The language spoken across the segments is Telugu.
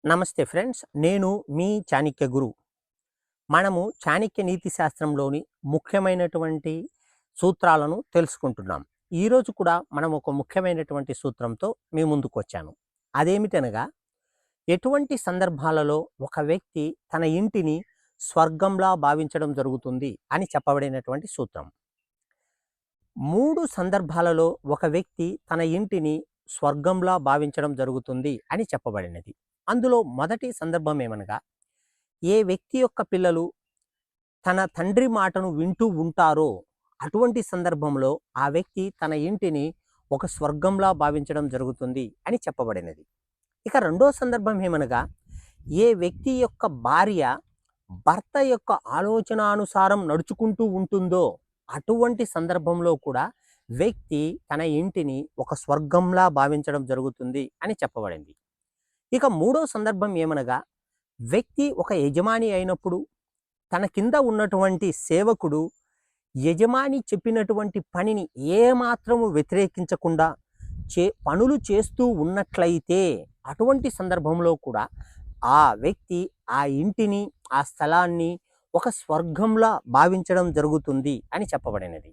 నమస్తే ఫ్రెండ్స్. నేను మీ చాణక్య గురు. మనము చాణక్య నీతి శాస్త్రంలోని ముఖ్యమైనటువంటి సూత్రాలను తెలుసుకుంటున్నాం. ఈరోజు కూడా మనం ఒక ముఖ్యమైనటువంటి సూత్రంతో మీ ముందుకొచ్చాను. అదేమిటనగా, ఎటువంటి సందర్భాలలో ఒక వ్యక్తి తన ఇంటిని స్వర్గంలా భావించడం జరుగుతుంది అని చెప్పబడినటువంటి సూత్రం. 3 సందర్భాలలో ఒక వ్యక్తి తన ఇంటిని స్వర్గంలా భావించడం జరుగుతుంది అని చెప్పబడినది. అందులో మొదటి సందర్భం ఏమనగా, ఏ వ్యక్తి యొక్క పిల్లలు తన తండ్రి మాటను వింటూ ఉంటారో అటువంటి సందర్భంలో ఆ వ్యక్తి తన ఇంటిని ఒక స్వర్గంలా భావించడం జరుగుతుంది అని చెప్పబడినది. ఇక రెండో సందర్భం ఏమనగా, ఏ వ్యక్తి యొక్క భార్య భర్త యొక్క ఆలోచనానుసారం నడుచుకుంటూ ఉంటుందో అటువంటి సందర్భంలో కూడా వ్యక్తి తన ఇంటిని ఒక స్వర్గంలా భావించడం జరుగుతుంది అని చెప్పబడింది. ఇక మూడో సందర్భం ఏమనగా, వ్యక్తి ఒక యజమాని అయినప్పుడు తన కింద ఉన్నటువంటి సేవకుడు యజమాని చెప్పినటువంటి పనిని ఏమాత్రము వ్యతిరేకించకుండా పనులు చేస్తూ ఉన్నట్లయితే అటువంటి సందర్భంలో కూడా ఆ వ్యక్తి ఆ ఇంటిని, ఆ స్థలాన్ని ఒక స్వర్గంలా భావించడం జరుగుతుంది అని చెప్పబడినది.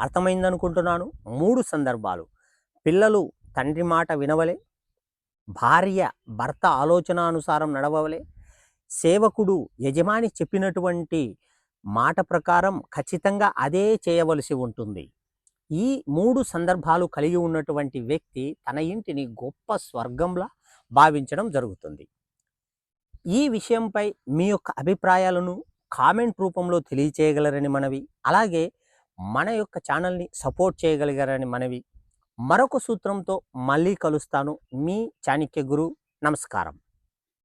అర్థమైందనుకుంటున్నాను. 3 సందర్భాలు: పిల్లలు తండ్రి మాట వినవలే, భార్య భర్త ఆలోచనానుసారం నడవవలే, సేవకుడు యజమాని చెప్పినటువంటి మాట ప్రకారం ఖచ్చితంగా అదే చేయవలసి ఉంటుంది. ఈ 3 సందర్భాలు కలిగి ఉన్నటువంటి వ్యక్తి తన ఇంటిని గొప్ప స్వర్గంలా భావించడం జరుగుతుంది. ఈ విషయంపై మీ యొక్క అభిప్రాయాలను కామెంట్ రూపంలో తెలియచేయగలరని మనవి. అలాగే మన యొక్క ఛానల్ని సపోర్ట్ చేయగలిగారని మనవి. మరొక సూత్రంతో మళ్ళీ కలుస్తాను. మీ చాణక్య గురు. నమస్కారం.